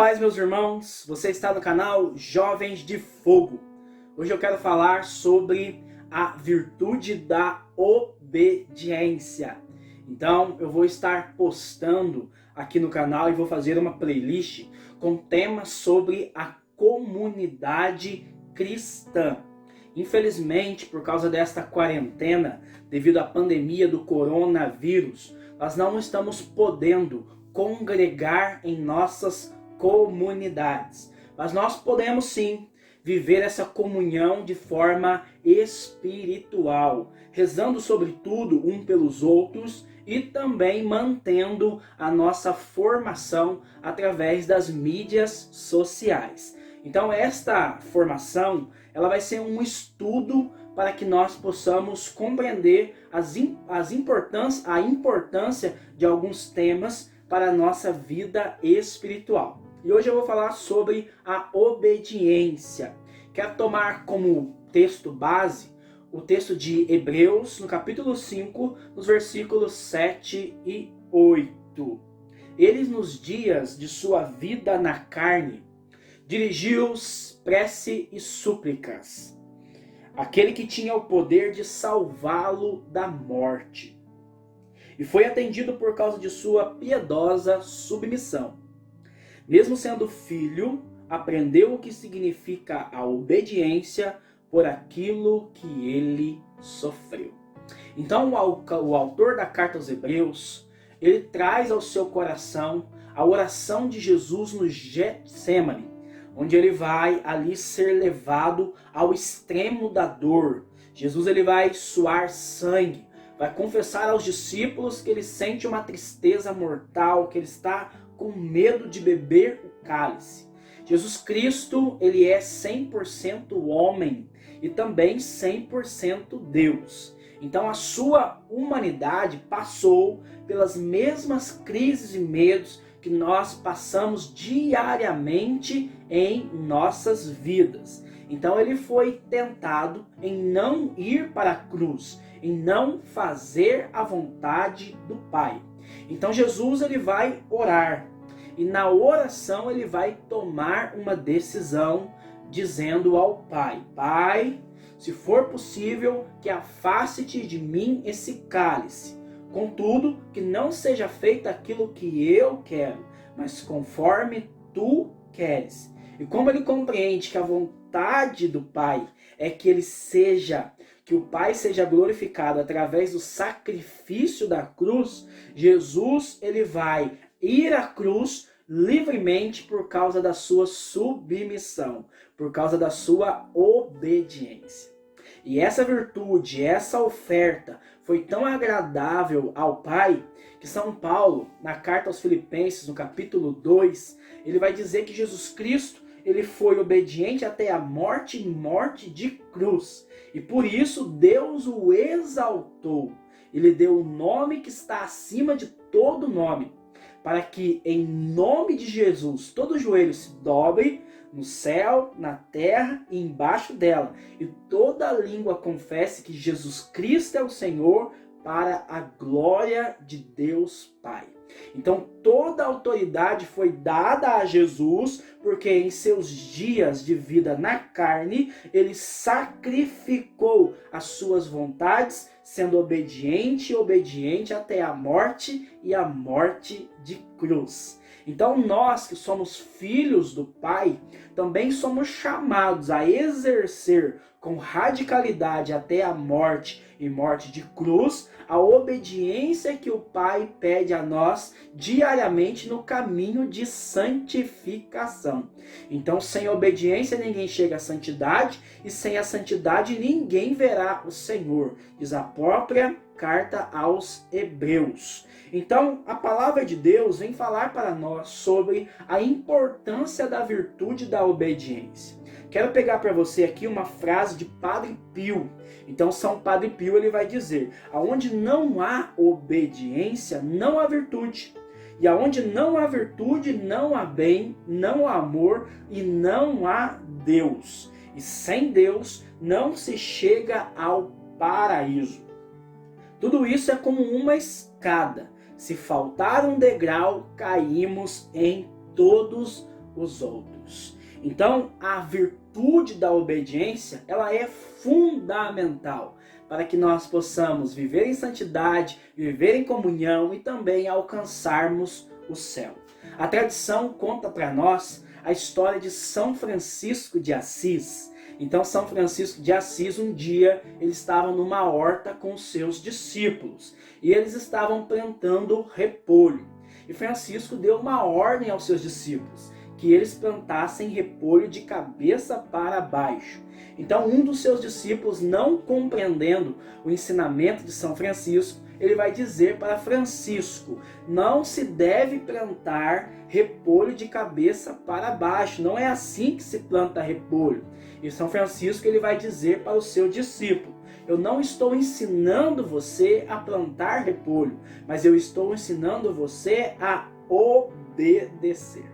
paz, meus irmãos. Você está no canal Jovens de Fogo. Hoje eu quero falar sobre a virtude da obediência. Então, eu vou estar postando aqui no canal e vou fazer uma playlist com temas sobre a comunidade cristã. Infelizmente, por causa desta quarentena, devido à pandemia do coronavírus, nós não estamos podendo congregar em nossas comunidades. Mas nós podemos sim viver essa comunhão de forma espiritual, rezando sobretudo um pelos outros e também mantendo a nossa formação através das mídias sociais. Então esta formação, ela vai ser um estudo para que nós possamos compreender a importância de alguns temas para a nossa vida espiritual. E hoje eu vou falar sobre a obediência. Quero tomar como texto base o texto de Hebreus, no capítulo 5, nos versículos 7 e 8. Ele, nos dias de sua vida na carne, dirigiu prece e súplicas, aquele que tinha o poder de salvá-lo da morte, e foi atendido por causa de sua piedosa submissão. Mesmo sendo filho, aprendeu o que significa a obediência por aquilo que ele sofreu. Então o autor da carta aos Hebreus, ele traz ao seu coração a oração de Jesus no Getsêmani, onde ele vai ali ser levado ao extremo da dor. Jesus ele vai suar sangue, vai confessar aos discípulos que ele sente uma tristeza mortal, que ele está com medo de beber o cálice. Jesus Cristo, ele é 100% homem e também 100% Deus. Então a sua humanidade passou pelas mesmas crises e medos que nós passamos diariamente em nossas vidas. Então ele foi tentado em não ir para a cruz, em não fazer a vontade do Pai. Então Jesus ele vai orar, e na oração ele vai tomar uma decisão dizendo ao Pai: Pai, se for possível, que afaste-te de mim esse cálice. Contudo, que não seja feito aquilo que eu quero, mas conforme tu queres. E como ele compreende que a vontade do Pai é que o Pai seja glorificado através do sacrifício da cruz, Jesus ele vai ir à cruz livremente por causa da sua submissão, por causa da sua obediência. E essa virtude, essa oferta foi tão agradável ao Pai que São Paulo, na carta aos Filipenses, no capítulo 2, ele vai dizer que Jesus Cristo ele foi obediente até a morte e morte de cruz. E por isso Deus o exaltou. Ele deu o nome que está acima de todo nome, para que em nome de Jesus todo joelho se dobre no céu, na terra e embaixo dela, e toda língua confesse que Jesus Cristo é o Senhor, para a glória de Deus Pai. Então toda a autoridade foi dada a Jesus, porque em seus dias de vida na carne, ele sacrificou as suas vontades, sendo obediente até a morte e a morte de cruz. Então nós que somos filhos do Pai, também somos chamados a exercer com radicalidade até a morte e morte de cruz, a obediência que o Pai pede a nós diariamente no caminho de santificação. Então, sem obediência ninguém chega à santidade, e sem a santidade ninguém verá o Senhor, diz a própria carta aos Hebreus. Então, a palavra de Deus vem falar para nós sobre a importância da virtude da obediência. Quero pegar para você aqui uma frase de Padre Pio. Então, São Padre Pio ele vai dizer: aonde não há obediência, não há virtude. E aonde não há virtude, não há bem, não há amor e não há Deus. E sem Deus não se chega ao paraíso. Tudo isso é como uma escada. Se faltar um degrau, caímos em todos os outros. Então, a virtude da obediência, ela é fundamental para que nós possamos viver em santidade, viver em comunhão e também alcançarmos o céu. A tradição conta para nós a história de São Francisco de Assis. Então, São Francisco de Assis, um dia, eles estavam numa horta com os seus discípulos e eles estavam plantando repolho. E Francisco deu uma ordem aos seus discípulos, que eles plantassem repolho de cabeça para baixo. Então, um dos seus discípulos, não compreendendo o ensinamento de São Francisco, ele vai dizer para Francisco: não se deve plantar repolho de cabeça para baixo, não é assim que se planta repolho. E São Francisco ele vai dizer para o seu discípulo: eu não estou ensinando você a plantar repolho, mas eu estou ensinando você a obedecer.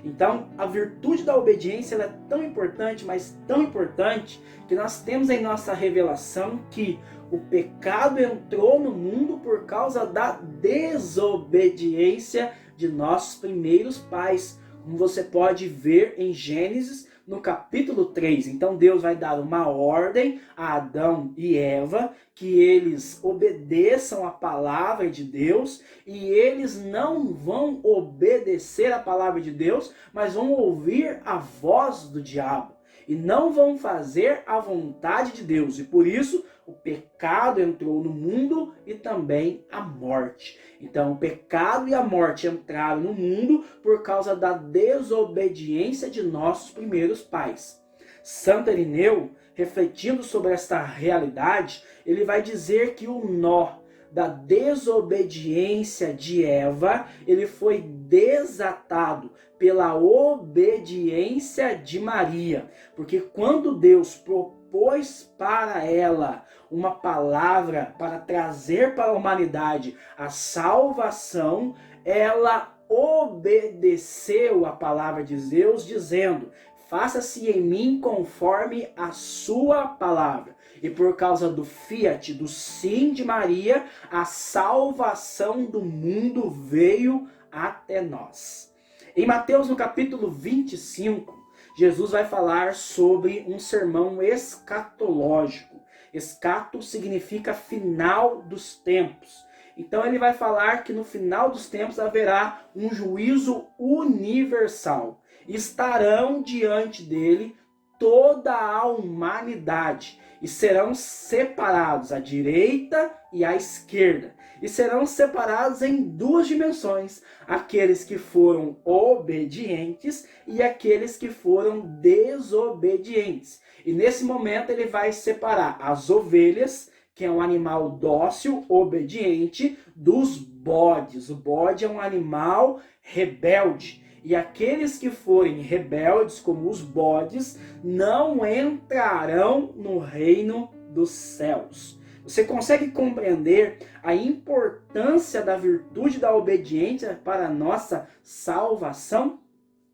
Então, a virtude da obediência ela é tão importante, mas tão importante, que nós temos em nossa revelação que o pecado entrou no mundo por causa da desobediência de nossos primeiros pais, como você pode ver em Gênesis, no capítulo 3. Então Deus vai dar uma ordem a Adão e Eva, que eles obedeçam a palavra de Deus, e eles não vão obedecer a palavra de Deus, mas vão ouvir a voz do diabo, e não vão fazer a vontade de Deus, e por isso o pecado entrou no mundo e também a morte. Então o pecado e a morte entraram no mundo por causa da desobediência de nossos primeiros pais. Santo Irineu, refletindo sobre esta realidade, ele vai dizer que o nó da desobediência de Eva, ele foi desatado pela obediência de Maria. Porque quando Deus propôs para ela uma palavra para trazer para a humanidade a salvação, ela obedeceu a palavra de Deus, dizendo: faça-se em mim conforme a sua palavra. E por causa do fiat, do sim de Maria, a salvação do mundo veio até nós. Em Mateus, no capítulo 25, Jesus vai falar sobre um sermão escatológico. Escato significa final dos tempos. Então ele vai falar que no final dos tempos haverá um juízo universal. Estarão diante dele toda a humanidade e serão separados à direita e à esquerda. E serão separados em duas dimensões: aqueles que foram obedientes e aqueles que foram desobedientes. E nesse momento ele vai separar as ovelhas, que é um animal dócil, obediente, dos bodes. O bode é um animal rebelde. E aqueles que forem rebeldes, como os bodes, não entrarão no reino dos céus. Você consegue compreender a importância da virtude da obediência para a nossa salvação?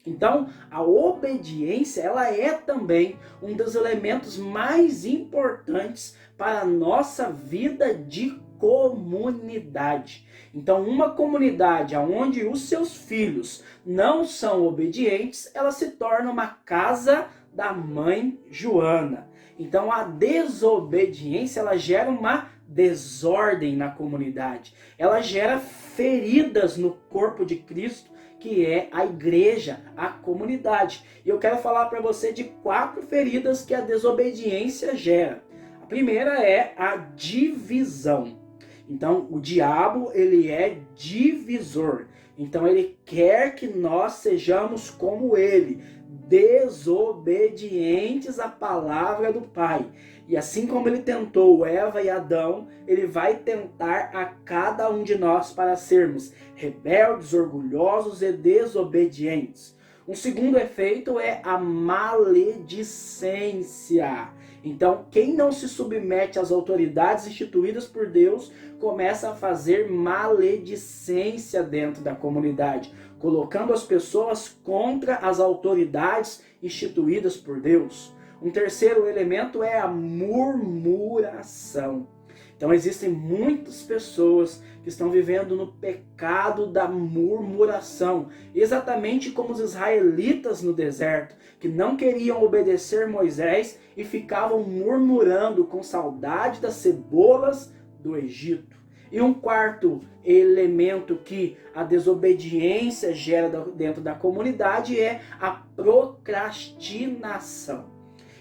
Então, a obediência, ela é também um dos elementos mais importantes para a nossa vida de comunidade. Então, uma comunidade onde os seus filhos não são obedientes, ela se torna uma casa da mãe Joana. Então, a desobediência, ela gera uma desordem na comunidade. Ela gera feridas no corpo de Cristo, que é a igreja, a comunidade. E eu quero falar para você de 4 feridas que a desobediência gera. A primeira é a divisão. Então, o diabo, ele é divisor. Então, ele quer que nós sejamos como ele, desobedientes à palavra do Pai. E assim como ele tentou Eva e Adão, ele vai tentar a cada um de nós para sermos rebeldes, orgulhosos e desobedientes. Um segundo efeito é a maledicência. Então, quem não se submete às autoridades instituídas por Deus, começa a fazer maledicência dentro da comunidade, colocando as pessoas contra as autoridades instituídas por Deus. Um terceiro elemento é a murmuração. Então existem muitas pessoas que estão vivendo no pecado da murmuração, exatamente como os israelitas no deserto, que não queriam obedecer Moisés e ficavam murmurando com saudade das cebolas do Egito. E um quarto elemento que a desobediência gera dentro da comunidade é a procrastinação.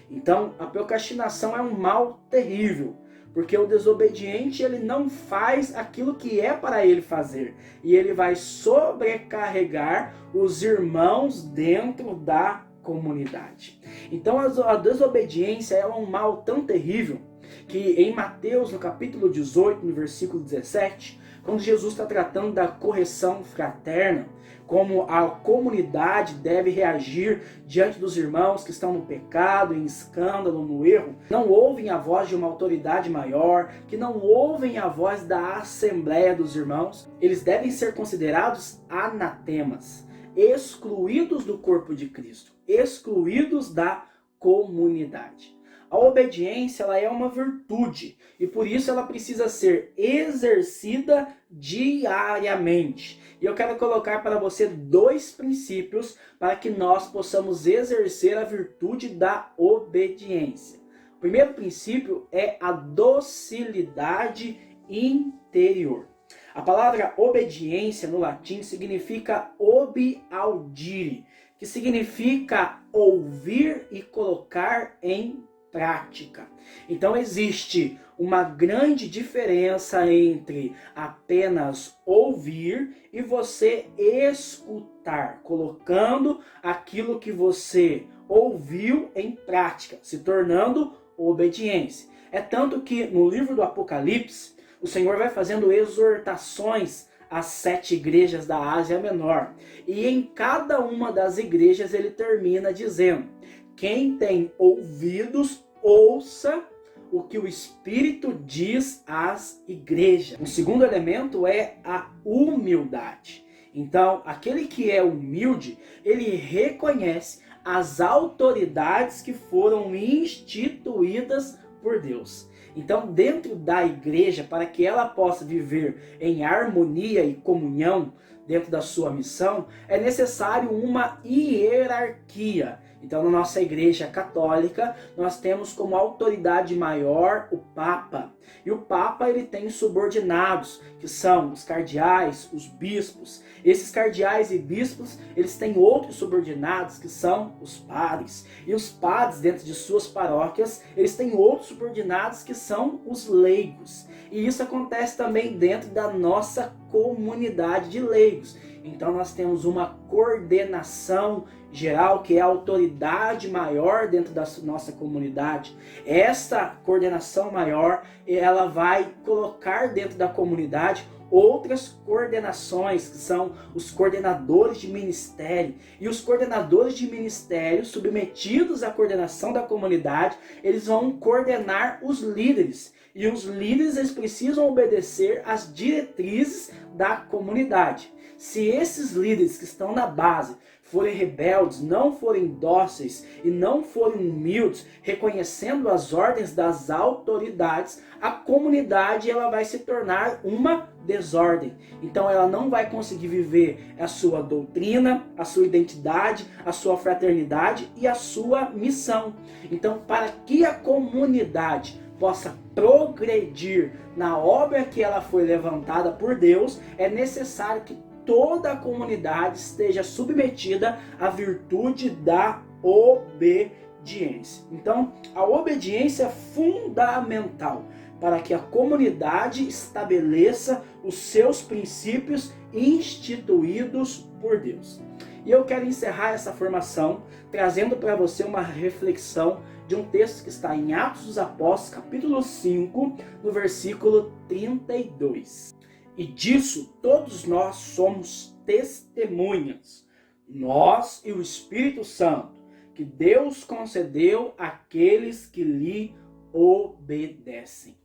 Então, a procrastinação é um mal terrível, porque o desobediente ele não faz aquilo que é para ele fazer, e ele vai sobrecarregar os irmãos dentro da comunidade. Então, a desobediência é um mal tão terrível que em Mateus, no capítulo 18, no versículo 17, quando Jesus está tratando da correção fraterna, como a comunidade deve reagir diante dos irmãos que estão no pecado, em escândalo, no erro, não ouvem a voz de uma autoridade maior, que não ouvem a voz da assembleia dos irmãos, eles devem ser considerados anatemas, excluídos do corpo de Cristo, excluídos da comunidade. A obediência ela é uma virtude e por isso ela precisa ser exercida diariamente. E eu quero colocar para você 2 princípios para que nós possamos exercer a virtude da obediência. O primeiro princípio é a docilidade interior. A palavra obediência no latim significa obi audire, que significa ouvir e colocar em prática. Então existe uma grande diferença entre apenas ouvir e você escutar, colocando aquilo que você ouviu em prática, se tornando obediência. É tanto que no livro do Apocalipse, o Senhor vai fazendo exortações às 7 igrejas da Ásia Menor. E em cada uma das igrejas ele termina dizendo: quem tem ouvidos, ouça o que o Espírito diz às igrejas. O segundo elemento é a humildade. Então, aquele que é humilde, ele reconhece as autoridades que foram instituídas por Deus. Então, dentro da igreja, para que ela possa viver em harmonia e comunhão dentro da sua missão, é necessário uma hierarquia. Então, na nossa igreja católica, nós temos como autoridade maior o Papa. E o Papa ele tem subordinados, que são os cardeais, os bispos. Esses cardeais e bispos, eles têm outros subordinados, que são os padres. E os padres, dentro de suas paróquias, eles têm outros subordinados, que são os leigos. E isso acontece também dentro da nossa comunidade de leigos. Então nós temos uma coordenação geral, que é a autoridade maior dentro da nossa comunidade. Essa coordenação maior, ela vai colocar dentro da comunidade outras coordenações, que são os coordenadores de ministério. E os coordenadores de ministério, submetidos à coordenação da comunidade, eles vão coordenar os líderes. E os líderes eles precisam obedecer às diretrizes da comunidade. Se esses líderes que estão na base forem rebeldes, não forem dóceis e não forem humildes, reconhecendo as ordens das autoridades, a comunidade ela vai se tornar uma desordem. Então ela não vai conseguir viver a sua doutrina, a sua identidade, a sua fraternidade e a sua missão. Então, para que a comunidade possa progredir na obra que ela foi levantada por Deus, é necessário que toda a comunidade esteja submetida à virtude da obediência. Então, a obediência é fundamental para que a comunidade estabeleça os seus princípios instituídos por Deus. E eu quero encerrar essa formação trazendo para você uma reflexão de um texto que está em Atos dos Apóstolos, capítulo 5, no versículo 32. E disso todos nós somos testemunhas, nós e o Espírito Santo, que Deus concedeu àqueles que lhe obedecem.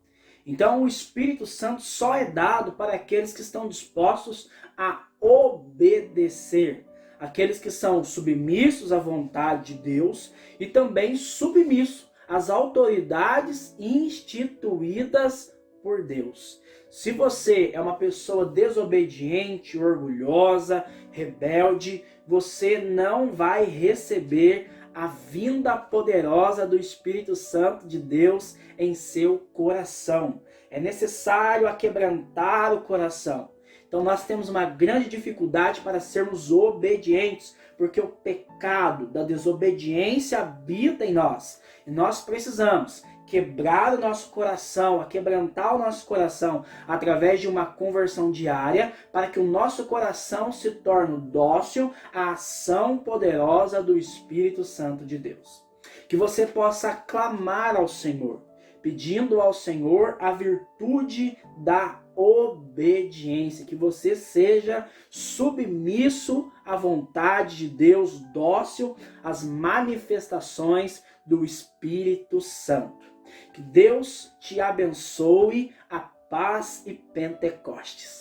Então o Espírito Santo só é dado para aqueles que estão dispostos a obedecer, aqueles que são submissos à vontade de Deus e também submissos às autoridades instituídas por Deus. Se você é uma pessoa desobediente, orgulhosa, rebelde, você não vai receber a vinda poderosa do Espírito Santo de Deus em seu coração. É necessário aquebrantar o coração. Então nós temos uma grande dificuldade para sermos obedientes, porque o pecado da desobediência habita em nós. E nós precisamos quebrar o nosso coração, aquebrantar o nosso coração através de uma conversão diária, para que o nosso coração se torne dócil à ação poderosa do Espírito Santo de Deus. Que você possa clamar ao Senhor, pedindo ao Senhor a virtude da obediência, que você seja submisso à vontade de Deus, dócil às manifestações do Espírito Santo. Que Deus te abençoe, a paz e Pentecostes.